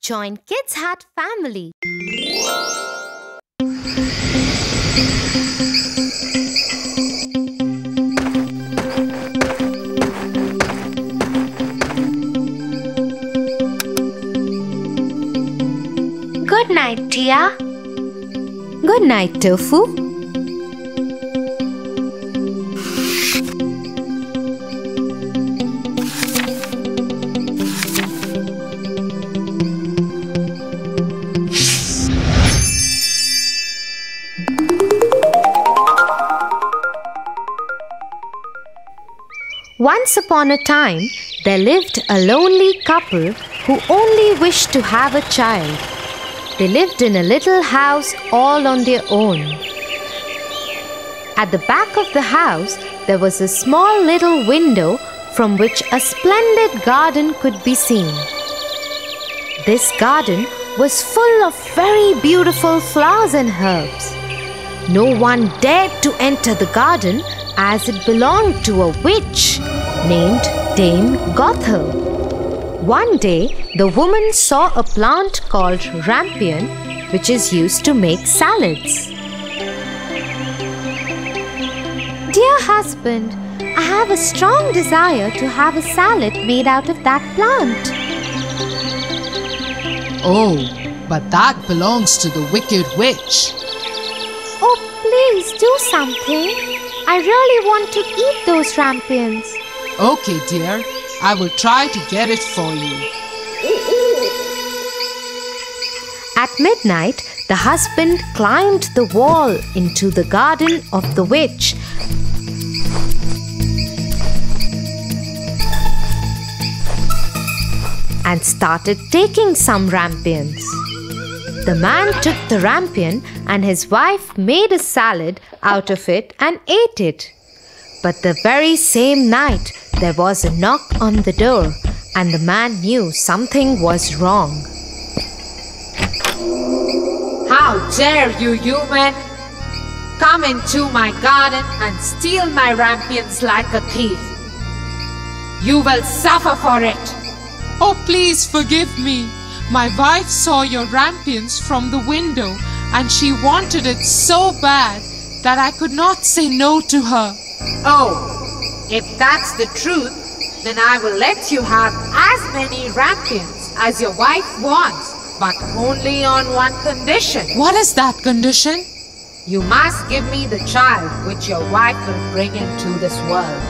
Join Kids Hat family. Good night, Tia. Good night, Tofu. Once upon a time, there lived a lonely couple who only wished to have a child. They lived in a little house all on their own. At the back of the house, there was a small little window from which a splendid garden could be seen. This garden was full of very beautiful flowers and herbs. No one dared to enter the garden as it belonged to a witch named Dame Gothel. One day, the woman saw a plant called rampion, which is used to make salads. Dear husband, I have a strong desire to have a salad made out of that plant. Oh, but that belongs to the wicked witch. Oh, please do something. I really want to eat those rampions. Okay, dear, I will try to get it for you. At midnight, the husband climbed the wall into the garden of the witch and started taking some rampions. The man took the rampion and his wife made a salad out of it and ate it. But the very same night, there was a knock on the door and the man knew something was wrong. How dare you, human! Come into my garden and steal my rampions like a thief. You will suffer for it. Oh, please forgive me. My wife saw your rampions from the window and she wanted it so bad that I could not say no to her. Oh, if that's the truth, then I will let you have as many rampions as your wife wants, but only on one condition. What is that condition? You must give me the child which your wife will bring into this world.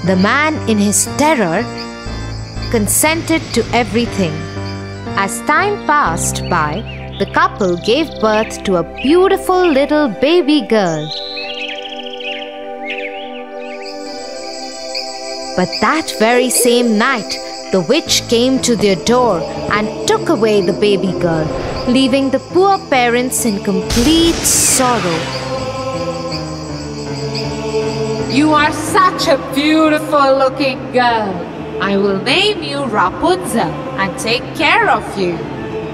The man, in his terror, consented to everything. As time passed by, the couple gave birth to a beautiful little baby girl. But that very same night, the witch came to their door and took away the baby girl, leaving the poor parents in complete sorrow. You are such a beautiful looking girl. I will name you Rapunzel and take care of you.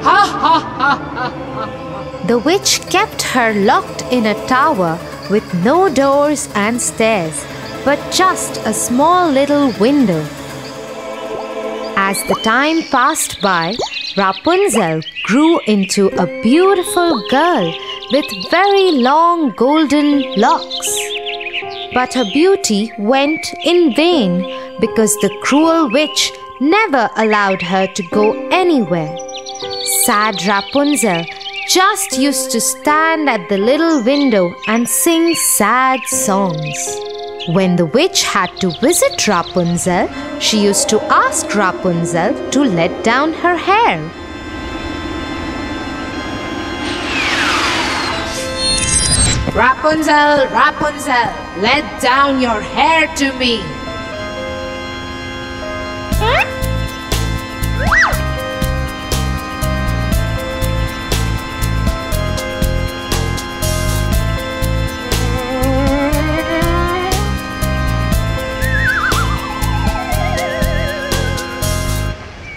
Ha ha ha ha! The witch kept her locked in a tower with no doors and stairs, but just a small little window. As the time passed by, Rapunzel grew into a beautiful girl with very long golden locks. But her beauty went in vain because the cruel witch never allowed her to go anywhere. Sad Rapunzel just used to stand at the little window and sing sad songs. When the witch had to visit Rapunzel, she used to ask Rapunzel to let down her hair. Rapunzel, Rapunzel, let down your hair to me.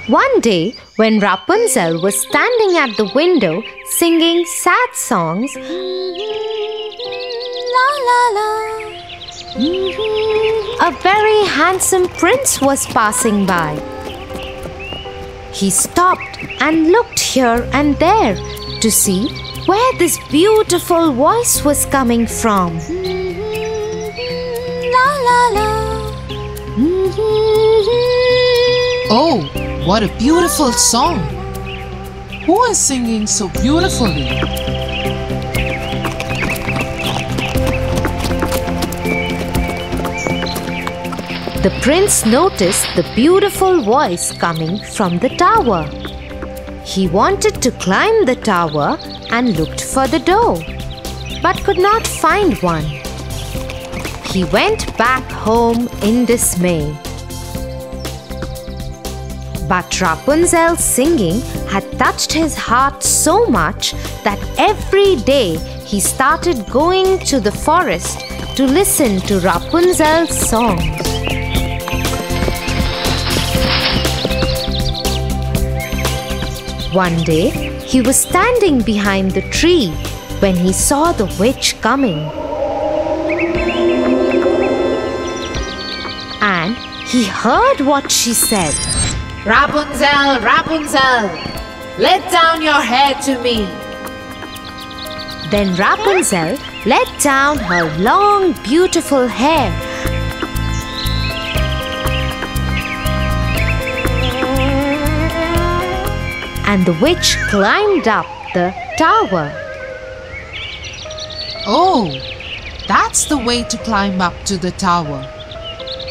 One day, when Rapunzel was standing at the window singing sad songs, la la la, a very handsome prince was passing by. He stopped and looked here and there to see where this beautiful voice was coming from. La la la. Oh, what a beautiful song! Who is singing so beautifully? The prince noticed the beautiful voice coming from the tower. He wanted to climb the tower and looked for the door, but could not find one. He went back home in dismay. But Rapunzel's singing had touched his heart so much that every day he started going to the forest to listen to Rapunzel's songs. One day, he was standing behind the tree when he saw the witch coming. And he heard what she said. Rapunzel, Rapunzel, let down your hair to me. Then Rapunzel let down her long, beautiful hair. And the witch climbed up the tower. Oh, that's the way to climb up to the tower.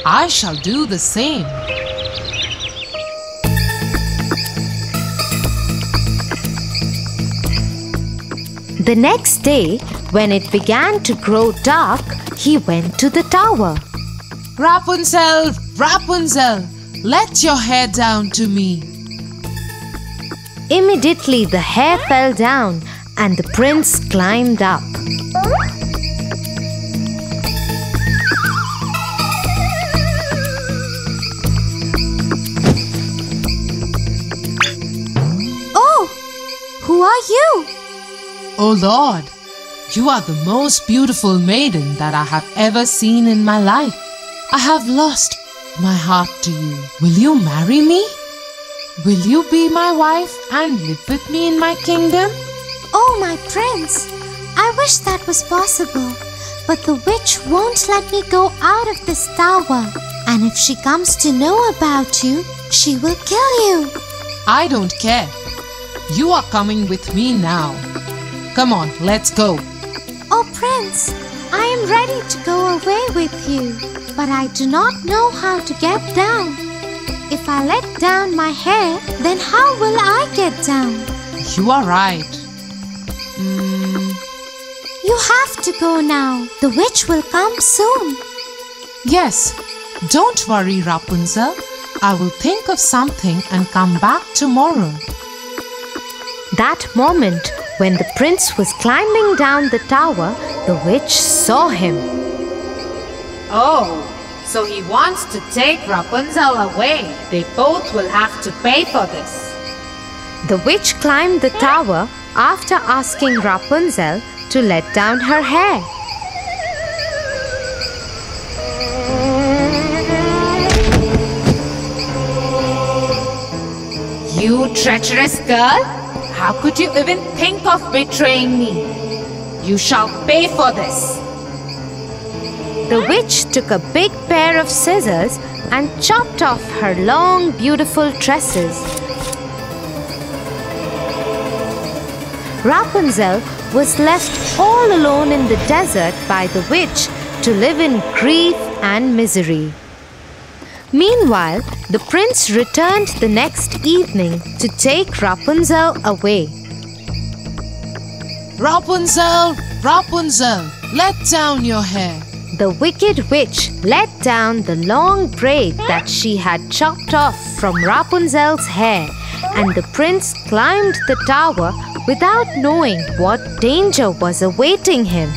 I shall do the same. The next day, when it began to grow dark, he went to the tower. Rapunzel, Rapunzel, let your hair down to me. Immediately the hair fell down and the prince climbed up. Oh, who are you? Oh Lord, you are the most beautiful maiden that I have ever seen in my life. I have lost my heart to you. Will you marry me? Will you be my wife and live with me in my kingdom? Oh, my prince, I wish that was possible. But the witch won't let me go out of this tower. And if she comes to know about you, she will kill you. I don't care. You are coming with me now. Come on, let's go. Oh, prince, I am ready to go away with you. But I do not know how to get down. If I let down my hair, then how will I get down? You are right. You have to go now. The witch will come soon. Yes, don't worry, Rapunzel. I will think of something and come back tomorrow. That moment, when the prince was climbing down the tower, the witch saw him. Oh, so he wants to take Rapunzel away. They both will have to pay for this. The witch climbed the tower after asking Rapunzel to let down her hair. You treacherous girl! How could you even think of betraying me? You shall pay for this. The witch took a big pair of scissors and chopped off her long, beautiful tresses. Rapunzel was left all alone in the desert by the witch to live in grief and misery. Meanwhile, the prince returned the next evening to take Rapunzel away. Rapunzel, Rapunzel, let down your hair. The wicked witch let down the long braid that she had chopped off from Rapunzel's hair, and the prince climbed the tower without knowing what danger was awaiting him.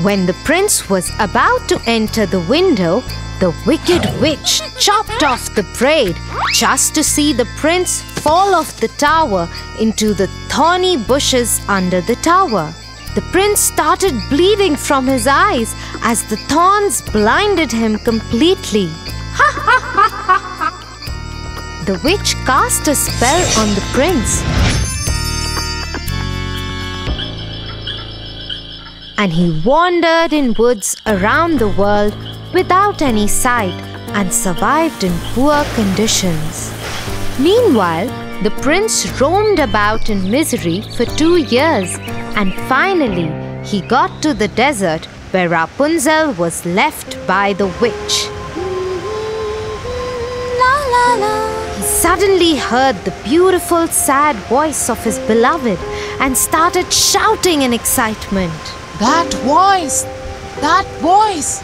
When the prince was about to enter the window, the wicked witch chopped off the braid just to see the prince fall off the tower into the thorny bushes under the tower. The prince started bleeding from his eyes as the thorns blinded him completely. the witch cast a spell on the prince. And he wandered in woods around the world without any sight and survived in poor conditions. Meanwhile, the prince roamed about in misery for 2 years, and finally he got to the desert where Rapunzel was left by the witch. La la la. He suddenly heard the beautiful, sad voice of his beloved and started shouting in excitement. That voice! That voice!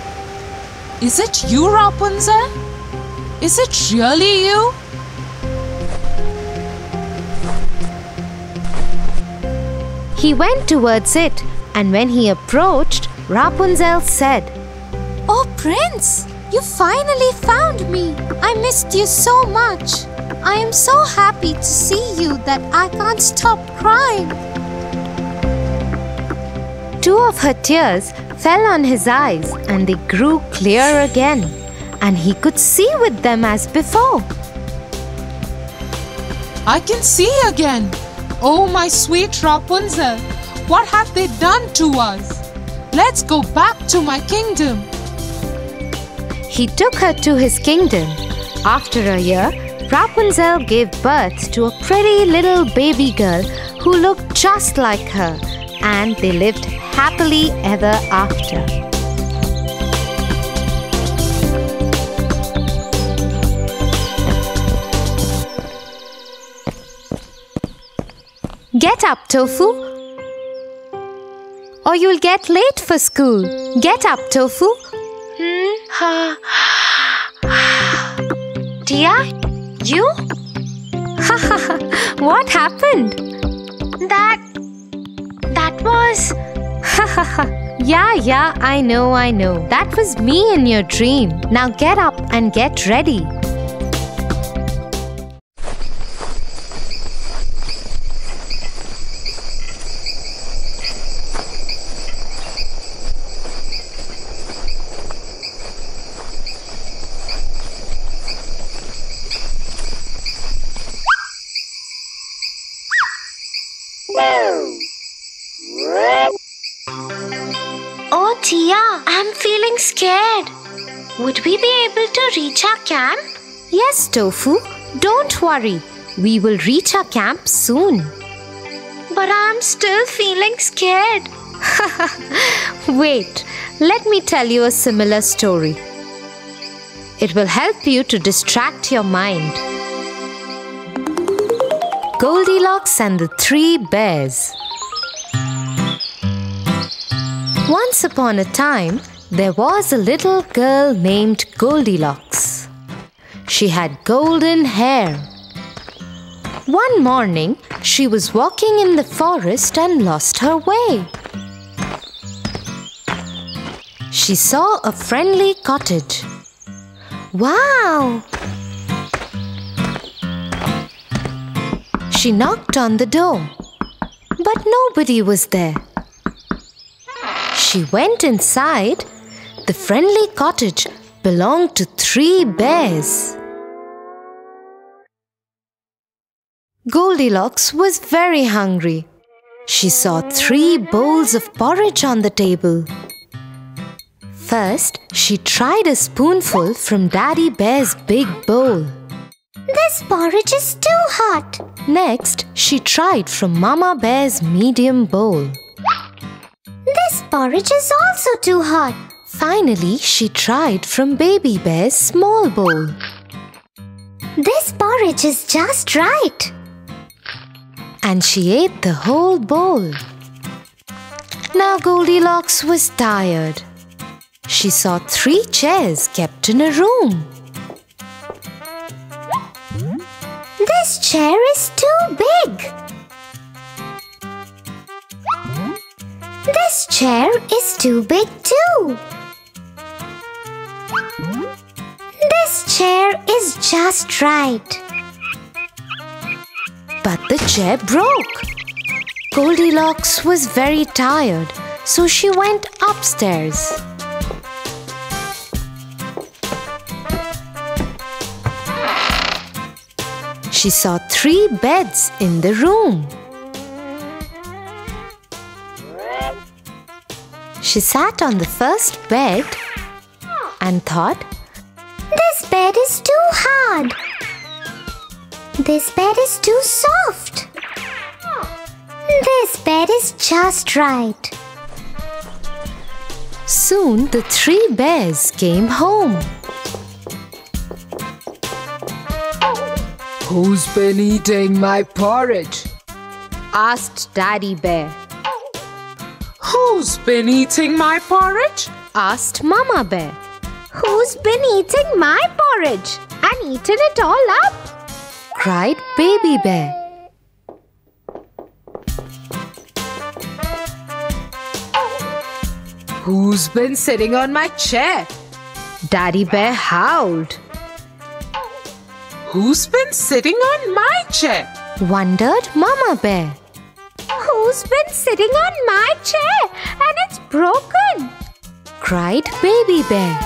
Is it you, Rapunzel? Is it really you? He went towards it, and when he approached, Rapunzel said, Oh, Prince, you finally found me. I missed you so much. I am so happy to see you that I can't stop crying. 2 of her tears fell on his eyes, and they grew clear again, and he could see with them as before. I can see again. Oh, my sweet Rapunzel, what have they done to us? Let's go back to my kingdom. He took her to his kingdom. After a year, Rapunzel gave birth to a pretty little baby girl who looked just like her, and they lived happily ever after. Get up, Tofu, or you'll get late for school. Get up, Tofu. Tia, you? What happened? That was... Yeah, I know. That was me in your dream. Now get up and get ready. Oh, Tia, I'm feeling scared. Would we be able to reach our camp? Yes, Tofu. Don't worry. We will reach our camp soon. But I'm still feeling scared. Wait, let me tell you a similar story. It will help you to distract your mind. Goldilocks and the 3 Bears. Once upon a time, there was a little girl named Goldilocks. She had golden hair. One morning, she was walking in the forest and lost her way. She saw a friendly cottage. Wow! She knocked on the door, but nobody was there. She went inside. The friendly cottage belonged to 3 bears. Goldilocks was very hungry. She saw 3 bowls of porridge on the table. First, she tried a spoonful from Daddy Bear's big bowl. This porridge is too hot. Next, she tried from Mama Bear's medium bowl. This porridge is also too hot. Finally, she tried from Baby Bear's small bowl. This porridge is just right. And she ate the whole bowl. Now Goldilocks was tired. She saw 3 chairs kept in a room. This chair is too big. This chair is too big too. This chair is just right. But the chair broke. Goldilocks was very tired, so she went upstairs. she saw 3 beds in the room. She sat on the first bed and thought, This bed is too hard. This bed is too soft. This bed is just right. Soon the 3 bears came home. Who's been eating my porridge? Asked Daddy Bear. Who's been eating my porridge? Asked Mama Bear. Who's been eating my porridge and eaten it all up? Cried Baby Bear. Who's been sitting on my chair? Daddy Bear howled. Who's been sitting on my chair? Wondered Mama Bear. Who's been sitting on my chair and it's broken? Cried Baby Bear.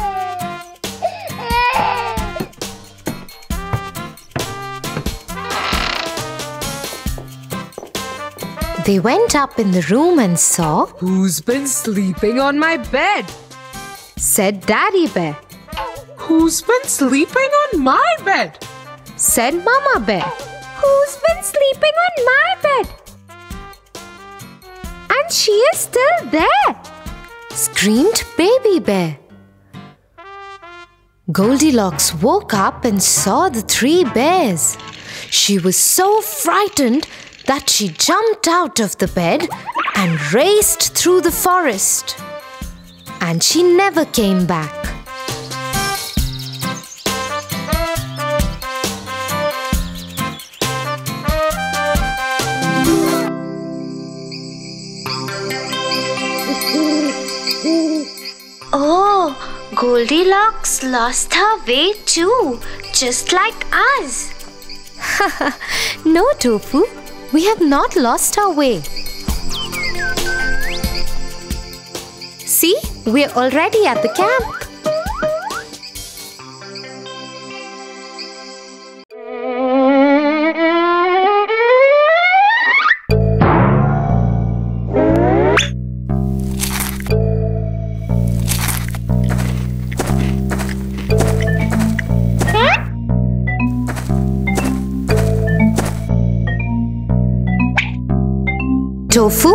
They went up in the room and saw, Who's been sleeping on my bed? said Daddy Bear. Who's been sleeping on my bed? Said Mama Bear. Who's been sleeping on my bed? And she is still there. Screamed Baby Bear. Goldilocks woke up and saw the 3 bears. She was so frightened that she jumped out of the bed and raced through the forest. And she never came back. Oh, Goldilocks lost her way too, just like us. No, Tofu, we have not lost our way. See, we're already at the camp. Tofu,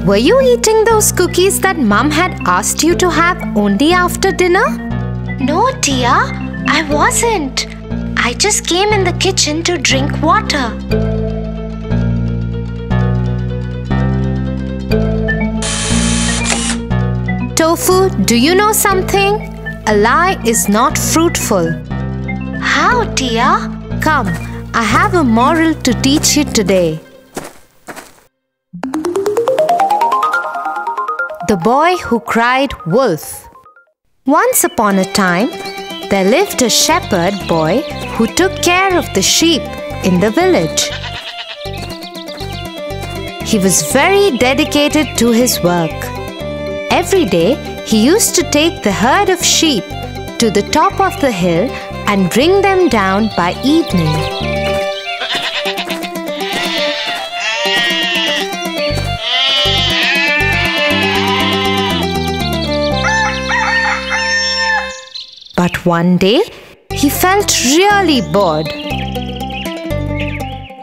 were you eating those cookies that Mum had asked you to have only after dinner? No, dear, I wasn't. I just came in the kitchen to drink water. Tofu, do you know something? A lie is not fruitful. How, dear? Come, I have a moral to teach you today. The Boy Who Cried Wolf. Once upon a time, there lived a shepherd boy who took care of the sheep in the village. He was very dedicated to his work. Every day, he used to take the herd of sheep to the top of the hill and bring them down by evening. But one day, he felt really bored.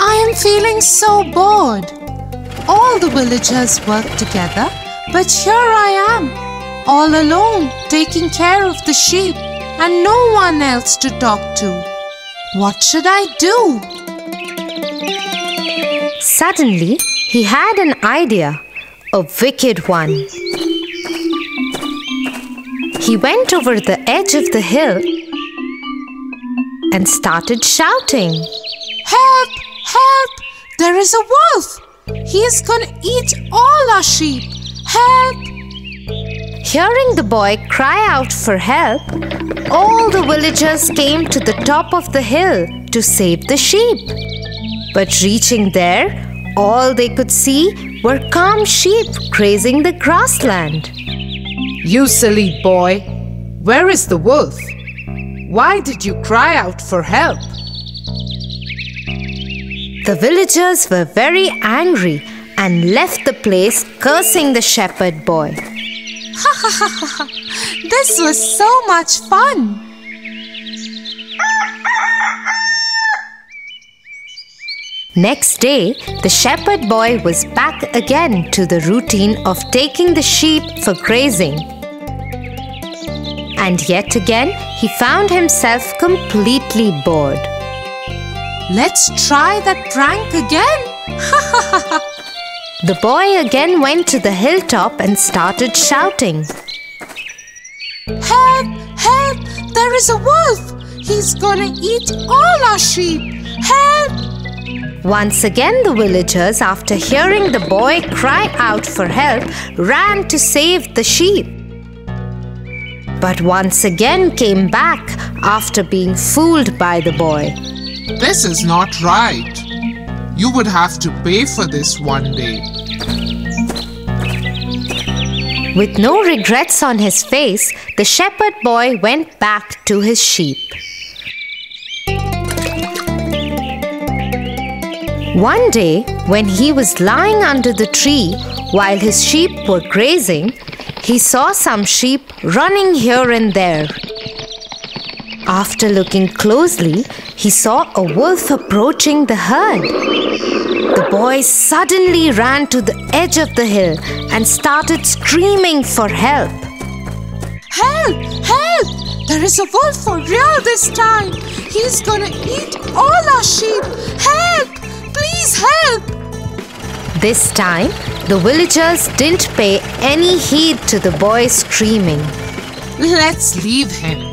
I am feeling so bored. All the villagers work together, but here I am, all alone, taking care of the sheep and no one else to talk to. What should I do? Suddenly, he had an idea, a wicked one. He went over the edge of the hill and started shouting, Help! Help! There is a wolf! He is going to eat all our sheep! Help! Hearing the boy cry out for help, all the villagers came to the top of the hill to save the sheep. But reaching there, all they could see were calm sheep grazing the grassland. You silly boy, where is the wolf? Why did you cry out for help? The villagers were very angry and left the place cursing the shepherd boy. Ha ha ha ha! This was so much fun! Next day, the shepherd boy was back again to the routine of taking the sheep for grazing. And yet again, he found himself completely bored. Let's try that prank again! Ha ha ha ha! The boy again went to the hilltop and started shouting. Help! Help! There is a wolf! He's gonna eat all our sheep! Help! Once again, the villagers, after hearing the boy cry out for help, ran to save the sheep. But once again came back after being fooled by the boy. This is not right. You would have to pay for this one day. With no regrets on his face, the shepherd boy went back to his sheep. One day, when he was lying under the tree while his sheep were grazing, he saw some sheep running here and there. After looking closely, he saw a wolf approaching the herd. The boy suddenly ran to the edge of the hill and started screaming for help. Help! Help! There is a wolf for real this time! He's gonna eat all our sheep! Help! Please help! This time, the villagers didn't pay any heed to the boy screaming. Let's leave him.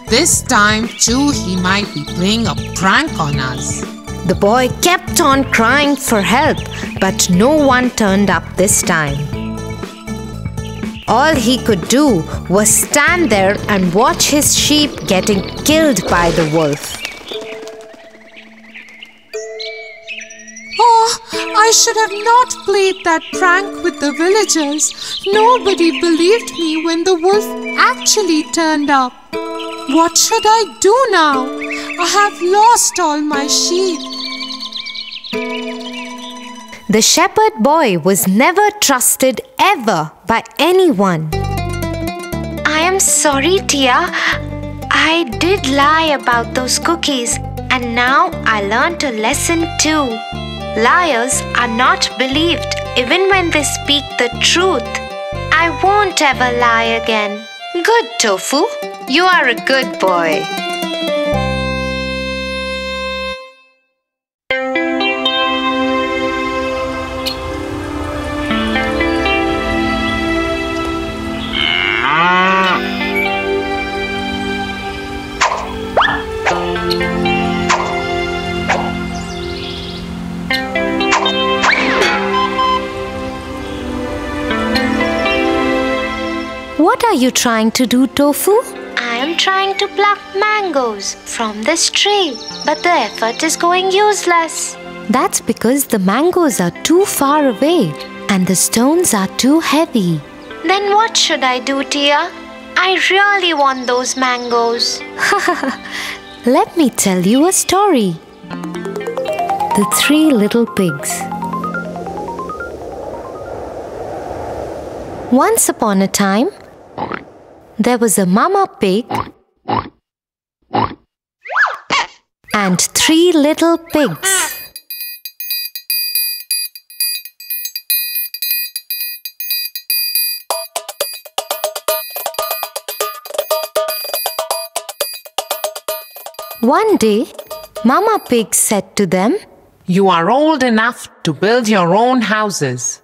This time too he might be playing a prank on us. The boy kept on crying for help, but no one turned up this time. All he could do was stand there and watch his sheep getting killed by the wolf. Oh, I should have not played that prank with the villagers. Nobody believed me when the wolf actually turned up. What should I do now? I have lost all my sheep. The shepherd boy was never trusted ever by anyone. I am sorry, Tia. I did lie about those cookies, and now I learned a lesson too. Liars are not believed even when they speak the truth. I won't ever lie again. Good, Tofu. You are a good boy. What are you trying to do, Tofu? I am trying to pluck mangoes from this tree, but the effort is going useless. That's because the mangoes are too far away and the stones are too heavy. Then what should I do, Tia? I really want those mangoes. Let me tell you a story. The Three Little Pigs. Once upon a time, there was a mama pig and 3 little pigs. One day, Mama Pig said to them, You are old enough to build your own houses.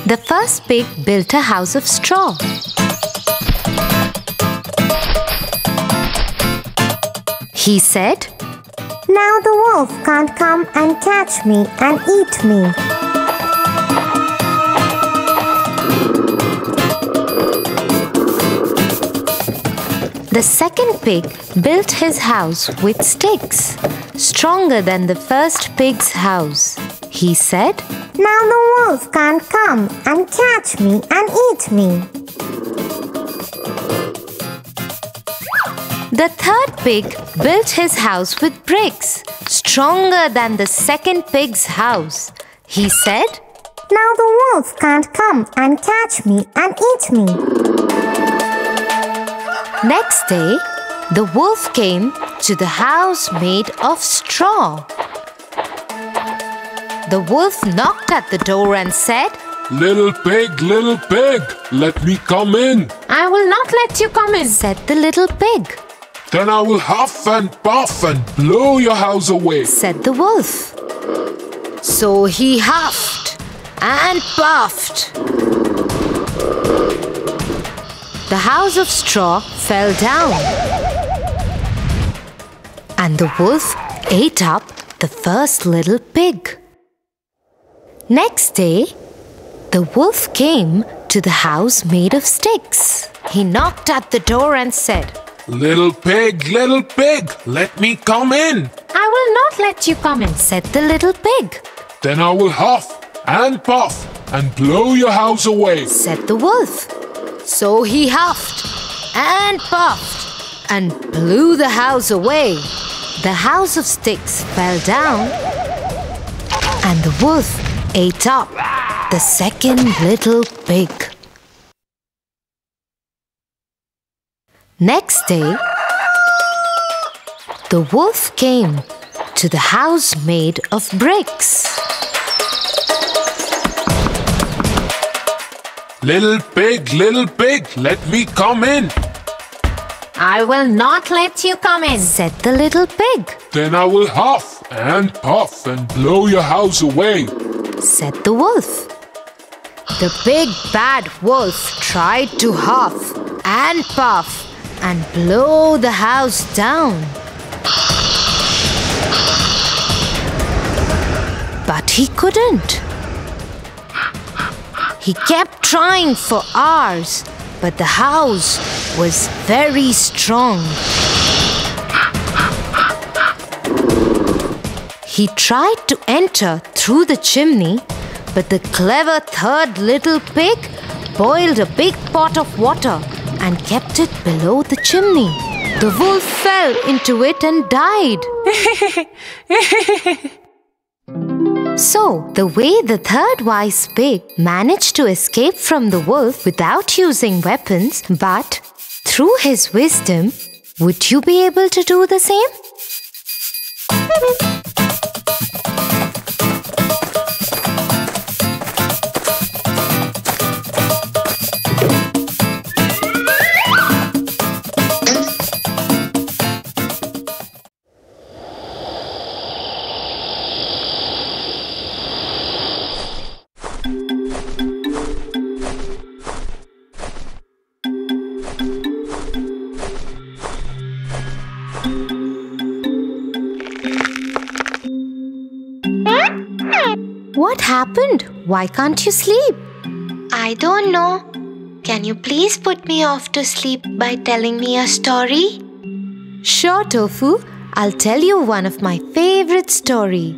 The first pig built a house of straw. He said, Now the wolf can't come and catch me and eat me. The second pig built his house with sticks, stronger than the first pig's house. He said, Now the wolf can't come and catch me and eat me. The third pig built his house with bricks, stronger than the second pig's house. He said, Now the wolf can't come and catch me and eat me. Next day, the wolf came to the house made of straw. The wolf knocked at the door and said, little pig, let me come in. I will not let you come in, said the little pig. Then I will huff and puff and blow your house away, said the wolf. So he huffed and puffed. The house of straw fell down, and the wolf ate up the first little pig. Next day, the wolf came to the house made of sticks. He knocked at the door and said, little pig, let me come in. I will not let you come in, said the little pig. Then I will huff and puff and blow your house away, said the wolf. So he huffed and puffed and blew the house away. The house of sticks fell down, and the wolf ate up the second little pig. Next day, the wolf came to the house made of bricks. little pig, let me come in. I will not let you come in, said the little pig. Then I will huff and puff and blow your house away, said the wolf. The big bad wolf tried to huff and puff and blow the house down. But he couldn't. He kept trying for hours, but the house was very strong. He tried to enter through the chimney, but the clever third little pig boiled a big pot of water and kept it below the chimney. The wolf fell into it and died. So, the way the third wise pig managed to escape from the wolf without using weapons, but through his wisdom, would you be able to do the same? What happened? Why can't you sleep? I don't know. Can you please put me off to sleep by telling me a story? Sure, Tofu. I'll tell you one of my favorite stories.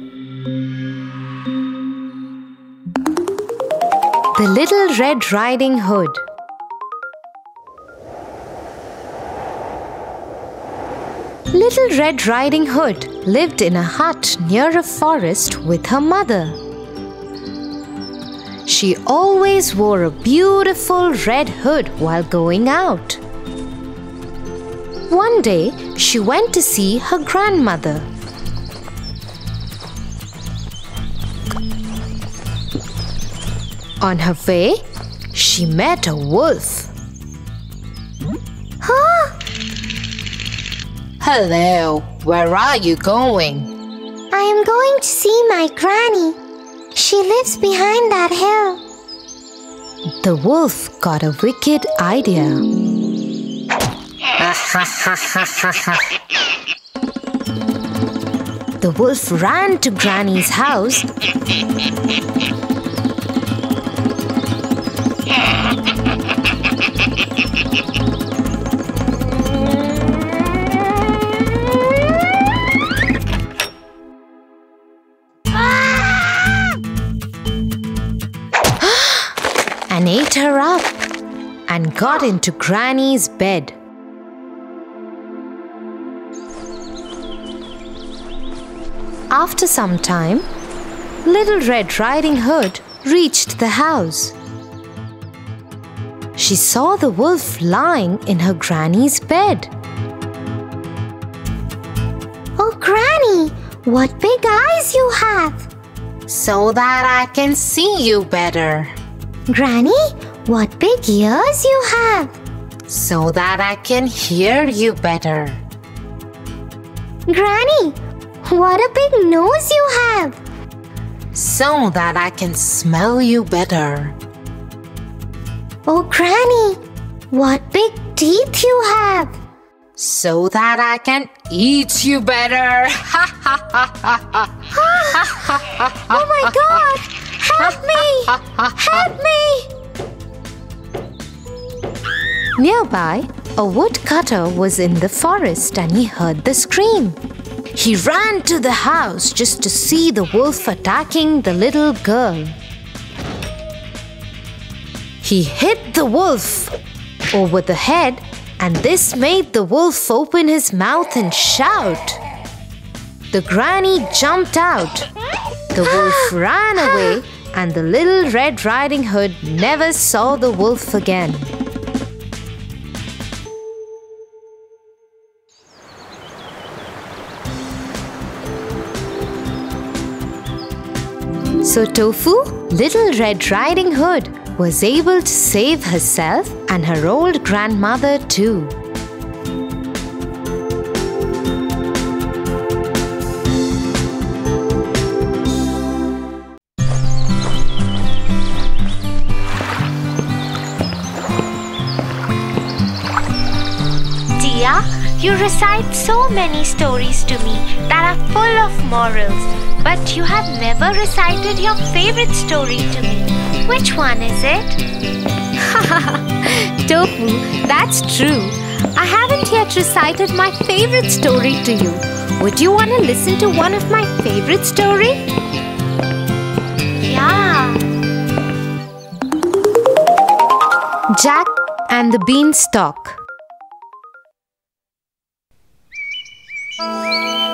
The Little Red Riding Hood. Little Red Riding Hood lived in a hut near a forest with her mother. She always wore a beautiful red hood while going out. One day, she went to see her grandmother. On her way, she met a wolf. Huh? Hello, where are you going? I am going to see my granny. She lives behind that hill. The wolf got a wicked idea. The wolf ran to Granny's house and ate her up and got into Granny's bed. After some time, Little Red Riding Hood reached the house. She saw the wolf lying in her granny's bed. Oh, Granny, what big eyes you have! So that I can see you better. Granny, what big ears you have! So that I can hear you better. Granny, what a big nose you have! So that I can smell you better. Oh, Granny, what big teeth you have! So that I can eat you better. Oh my God! Help me! Help me! Nearby, a woodcutter was in the forest and he heard the scream. He ran to the house just to see the wolf attacking the little girl. He hit the wolf over the head, and this made the wolf open his mouth and shout. The granny jumped out. The wolf ran away, and the Little Red Riding Hood never saw the wolf again. So Tofu, Little Red Riding Hood, was able to save herself and her old grandmother too. Tia, you recite so many stories to me that are full of morals, but you have never recited your favorite story to me. Which one is it? Tofu, that's true. I haven't yet recited my favorite story to you. Would you want to listen to one of my favorite stories? Yeah. Jack and the Beanstalk.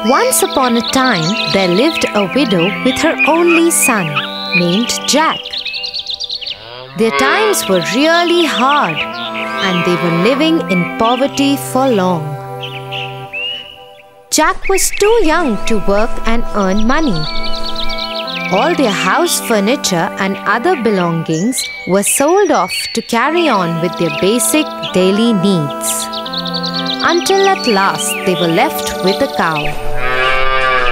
Once upon a time, there lived a widow with her only son, named Jack. Their times were really hard, and they were living in poverty for long. Jack was too young to work and earn money. All their house furniture and other belongings were sold off to carry on with their basic daily needs. Until at last they were left with a cow,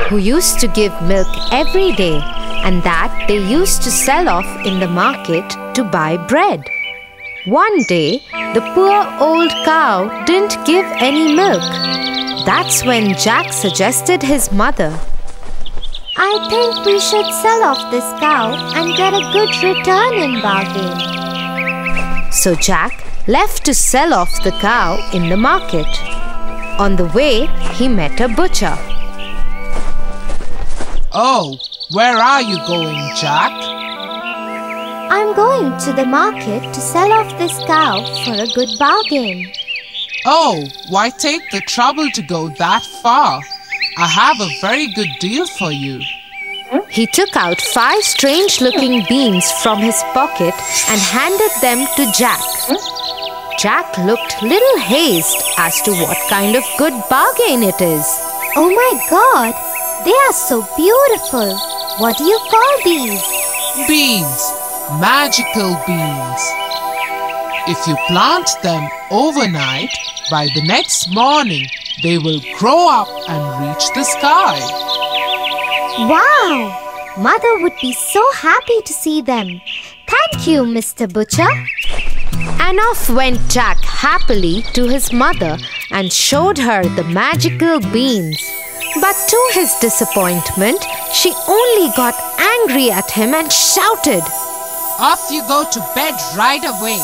who used to give milk every day, and that they used to sell off in the market to buy bread. One day, the poor old cow didn't give any milk. That's when Jack suggested his mother, I think we should sell off this cow and get a good return in bargain. So Jack left to sell off the cow in the market. On the way, he met a butcher. Oh, where are you going, Jack? I'm going to the market to sell off this cow for a good bargain. Oh, why take the trouble to go that far? I have a very good deal for you. He took out 5 strange-looking beans from his pocket and handed them to Jack. Jack looked little hazed as to what kind of good bargain it is. Oh my God! They are so beautiful. What do you call these? Beans, magical beans. If you plant them overnight, by the next morning, they will grow up and reach the sky. Wow! Mother would be so happy to see them. Thank you, Mr. Butcher. And off went Jack happily to his mother and showed her the magical beans. But to his disappointment, she only got angry at him and shouted, Off you go to bed right away.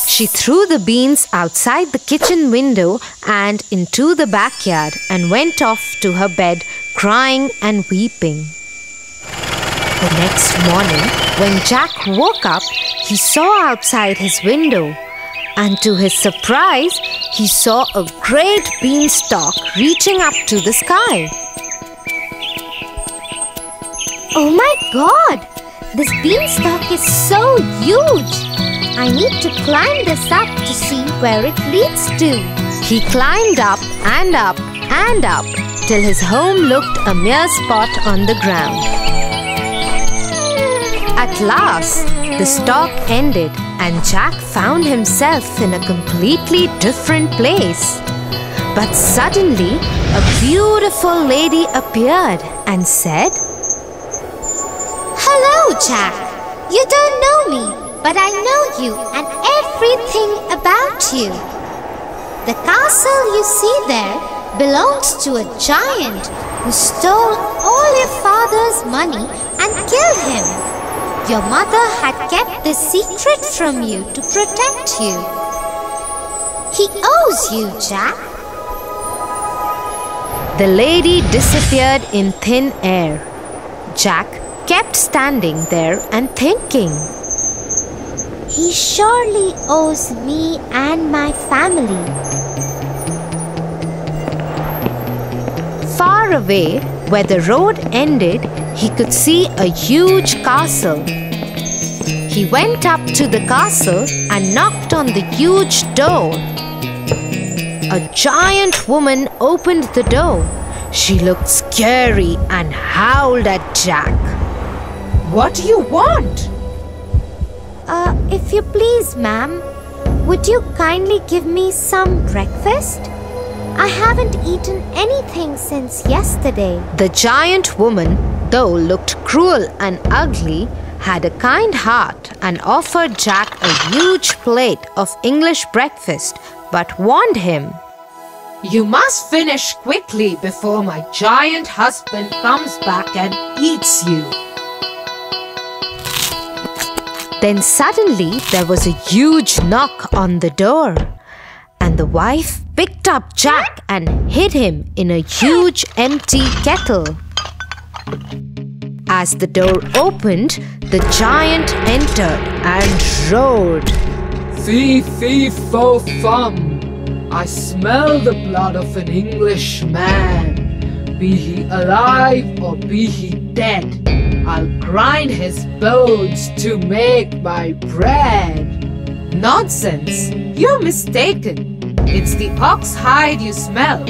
She threw the beans outside the kitchen window and into the backyard and went off to her bed, crying and weeping. The next morning, when Jack woke up, he saw outside his window, and to his surprise, he saw a great beanstalk reaching up to the sky. Oh my God! This beanstalk is so huge! I need to climb this up to see where it leads to. He climbed up and up and up till his home looked a mere spot on the ground. At last, the stalk ended and Jack found himself in a completely different place. But suddenly, a beautiful lady appeared and said, Hello, Jack. You don't know me, but I know you and everything about you. The castle you see there belongs to a giant who stole all your father's money and killed him. Your mother had kept this secret from you to protect you. He owes you, Jack. The lady disappeared in thin air. Jack kept standing there and thinking. He surely owes me and my family. Far away, where the road ended, he could see a huge castle. He went up to the castle and knocked on the huge door. A giant woman opened the door. She looked scary and howled at Jack. What do you want? If you please, ma'am, would you kindly give me some breakfast? I haven't eaten anything since yesterday. The giant woman, though looked cruel and ugly, had a kind heart and offered Jack a huge plate of English breakfast, but warned him. You must finish quickly before my giant husband comes back and eats you. Then suddenly there was a huge knock on the door, and the wife picked up Jack and hid him in a huge empty kettle. As the door opened, the giant entered and roared. Fee, fee, fo, fum. I smell the blood of an Englishman. Be he alive or be he dead, I'll grind his bones to make my bread. Nonsense! You're mistaken. It's the ox hide you smell.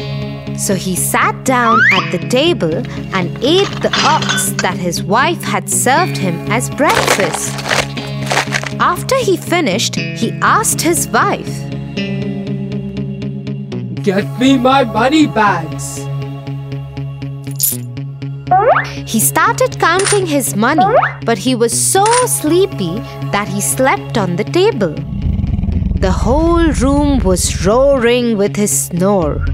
So he sat down at the table and ate the ox that his wife had served him as breakfast. After he finished, he asked his wife, Get me my money bags. He started counting his money, but he was so sleepy that he slept on the table. The whole room was roaring with his snore.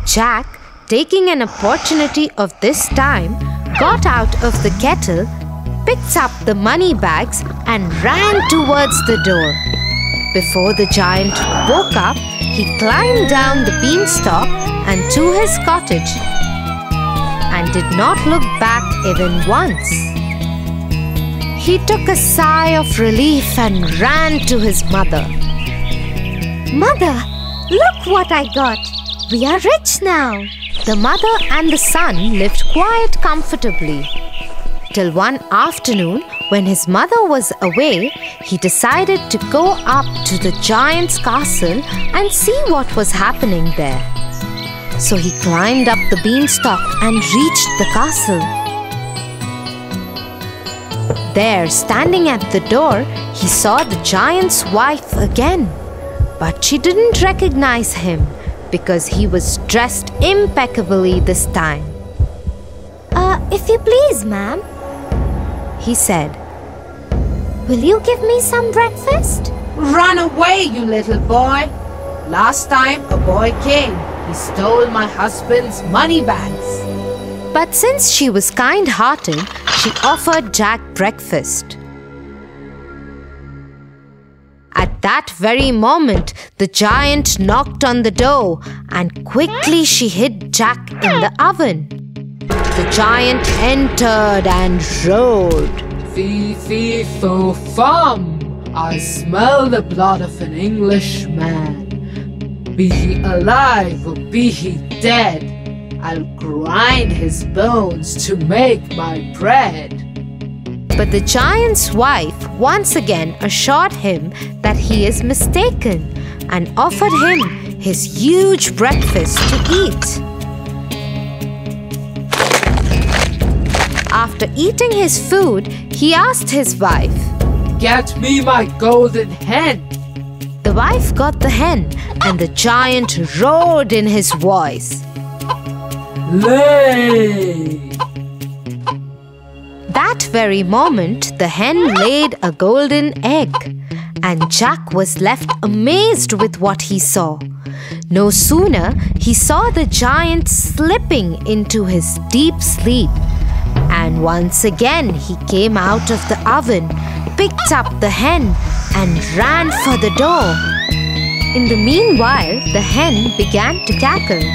Jack, taking an opportunity of this time, got out of the kettle, picked up the money bags and ran towards the door. Before the giant woke up, he climbed down the beanstalk and to his cottage and did not look back even once. He took a sigh of relief and ran to his mother. Mother, look what I got. We are rich now. The mother and the son lived quite comfortably. Till one afternoon, when his mother was away, he decided to go up to the giant's castle and see what was happening there. So he climbed up the beanstalk and reached the castle. There, standing at the door, he saw the giant's wife again. But she didn't recognize him because he was dressed impeccably this time. If you please, ma'am, he said, will you give me some breakfast? Run away, you little boy. Last time a boy came, he stole my husband's money bags. But since she was kind-hearted, she offered Jack breakfast. At that very moment, the giant knocked on the door and quickly she hid Jack in the oven. The giant entered and roared. Fee, fee, fo, fum. I smell the blood of an Englishman. Be he alive or be he dead, I'll grind his bones to make my bread. But the giant's wife once again assured him that he is mistaken and offered him his huge breakfast to eat. After eating his food, he asked his wife, "Get me my golden hen." The wife got the hen, and the giant roared in his voice, "Lay!" That very moment, the hen laid a golden egg, and Jack was left amazed with what he saw. No sooner he saw the giant slipping into his deep sleep, and once again he came out of the oven, picked up the hen, and ran for the door. In the meanwhile, the hen began to cackle.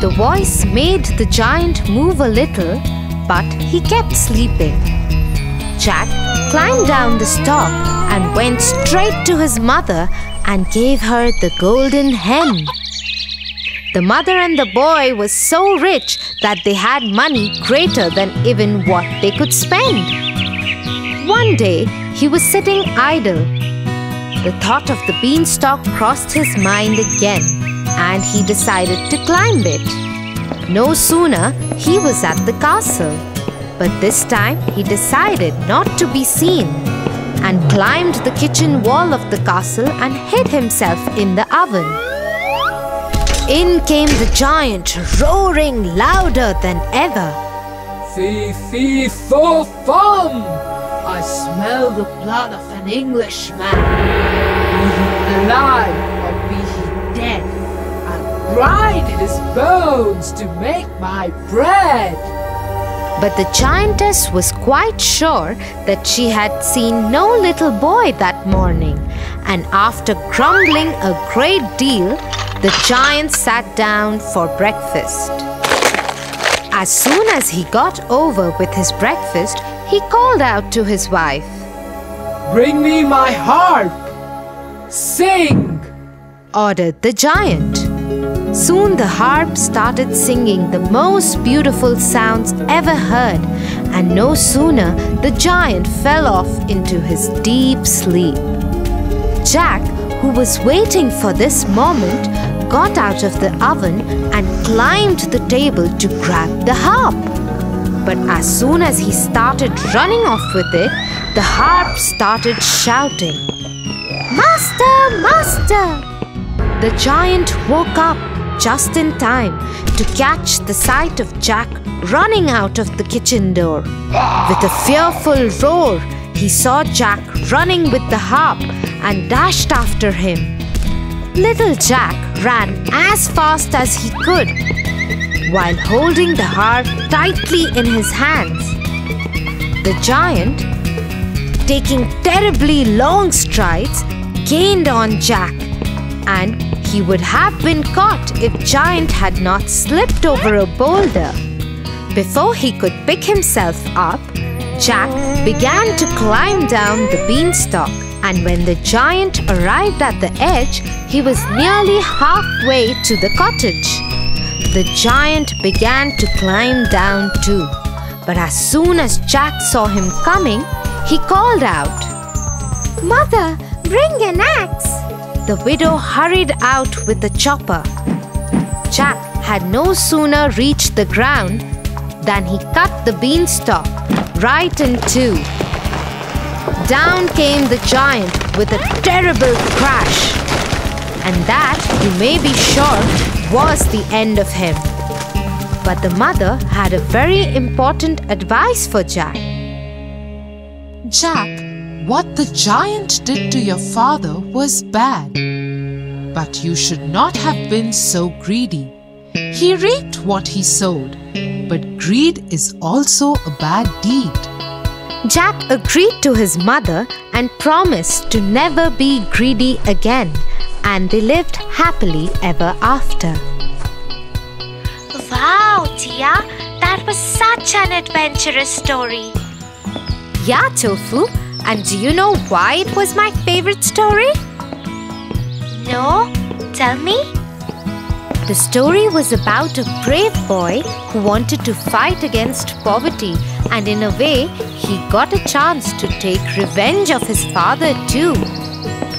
The voice made the giant move a little, but he kept sleeping. Jack climbed down the stalk and went straight to his mother and gave her the golden hen. The mother and the boy were so rich that they had money greater than even what they could spend. One day, he was sitting idle. The thought of the beanstalk crossed his mind again, and he decided to climb it. No sooner he was at the castle, but this time he decided not to be seen and climbed the kitchen wall of the castle and hid himself in the oven. In came the giant, roaring louder than ever. "Fee, fee, fo, fum! I smell the blood of an Englishman. Be he alive or be he dead, I'll grind his bones to make my bread." But the giantess was quite sure that she had seen no little boy that morning, and after grumbling a great deal, the giant sat down for breakfast. As soon as he got over with his breakfast, he called out to his wife, "Bring me my harp! Sing!" ordered the giant. Soon the harp started singing the most beautiful sounds ever heard, and no sooner the giant fell off into his deep sleep. Jack, who was waiting for this moment, got out of the oven and climbed the table to grab the harp. But as soon as he started running off with it, the harp started shouting, "Master! Master!" The giant woke up just in time to catch the sight of Jack running out of the kitchen door. With a fearful roar, he saw Jack running with the harp and dashed after him. Little Jack ran as fast as he could, while holding the harp tightly in his hands. The giant, taking terribly long strides, gained on Jack, and he would have been caught if Giant had not slipped over a boulder. Before he could pick himself up, Jack began to climb down the beanstalk, and when the giant arrived at the edge, he was nearly halfway to the cottage. The giant began to climb down too, but as soon as Jack saw him coming, he called out, "Mother, bring an axe!" The widow hurried out with the chopper. Jack had no sooner reached the ground than he cut the beanstalk right in two. Down came the giant with a terrible crash, and that, you may be sure, was the end of him. But the mother had a very important advice for Jack. Jack, what the giant did to your father was bad, but you should not have been so greedy. He reaped what he sowed, but greed is also a bad deed. Jack agreed to his mother and promised to never be greedy again, and they lived happily ever after. Wow, Tia, that was such an adventurous story. Yeah, Tofu, and do you know why it was my favorite story? No, tell me. The story was about a brave boy who wanted to fight against poverty, and in a way, he got a chance to take revenge of his father too.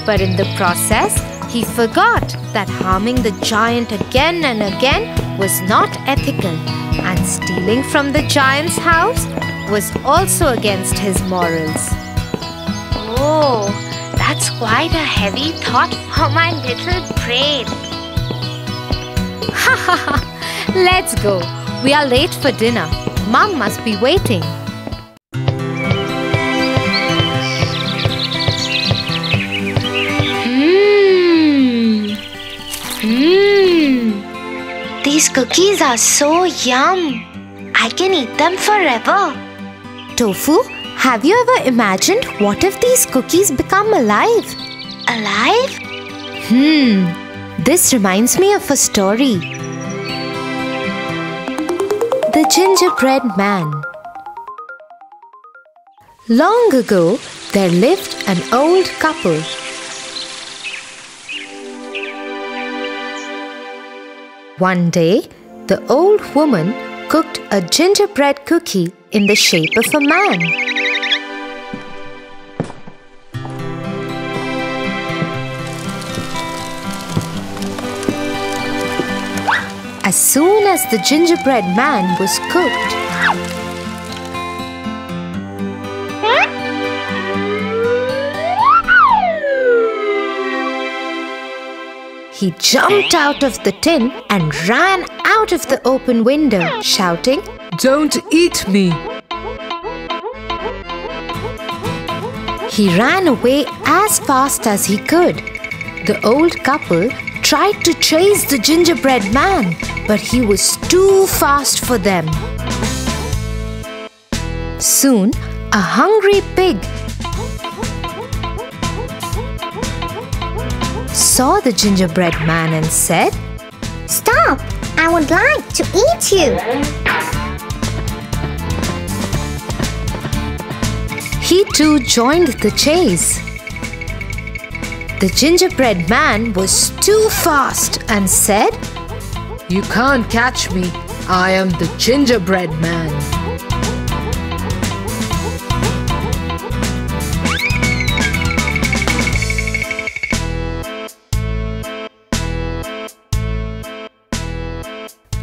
But in the process, he forgot that harming the giant again and again was not ethical, and stealing from the giant's house was also against his morals. Oh, that's quite a heavy thought for my little brain. Ha ha ha! Let's go. We are late for dinner. Mom must be waiting. These cookies are so yum. I can eat them forever. Tofu, have you ever imagined what if these cookies become alive? Alive? This reminds me of a story. The Gingerbread Man. Long ago, there lived an old couple. One day, the old woman cooked a gingerbread cookie in the shape of a man. As soon as the gingerbread man was cooked, he jumped out of the tin and ran out of the open window, shouting, Don't eat me! He ran away as fast as he could. The old couple tried to chase the gingerbread man, but he was too fast for them. Soon, a hungry pig saw the gingerbread man and said, Stop! I would like to eat you. He too joined the chase. The gingerbread man was too fast and said, You can't catch me. I am the gingerbread man.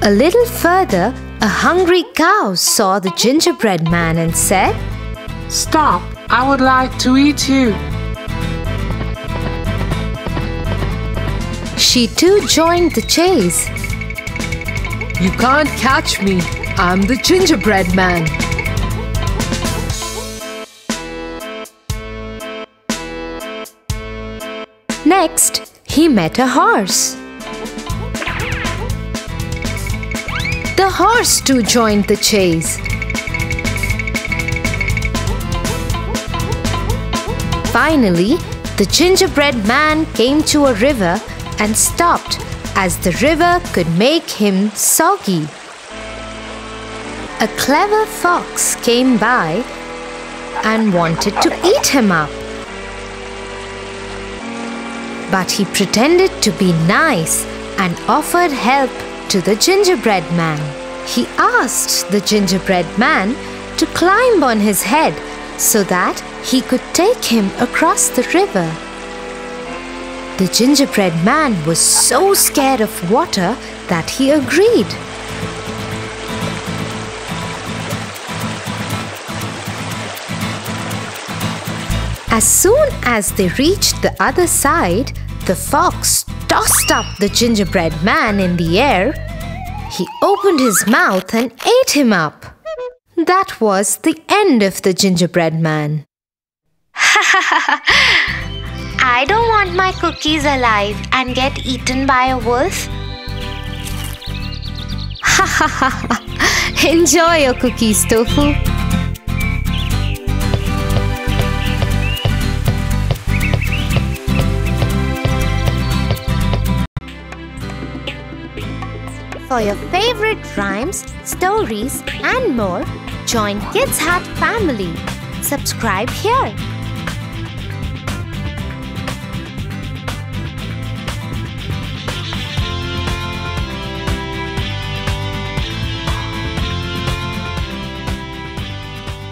A little further, a hungry cow saw the gingerbread man and said, Stop! I would like to eat you. She too joined the chase. You can't catch me. I'm the gingerbread man. Next, he met a horse. The horse too joined the chase. Finally, the gingerbread man came to a river and stopped, as the river could make him soggy. A clever fox came by and wanted to eat him up. But he pretended to be nice and offered help to the gingerbread man. He asked the gingerbread man to climb on his head so that he could take him across the river. The gingerbread man was so scared of water that he agreed. As soon as they reached the other side, the fox tossed up the gingerbread man in the air. He opened his mouth and ate him up. That was the end of the gingerbread man. I don't want my cookies alive and get eaten by a wolf. Ha ha ha ha! Enjoy your cookies, Tofu. For your favorite rhymes, stories, and more, join Kids Hut family. Subscribe here.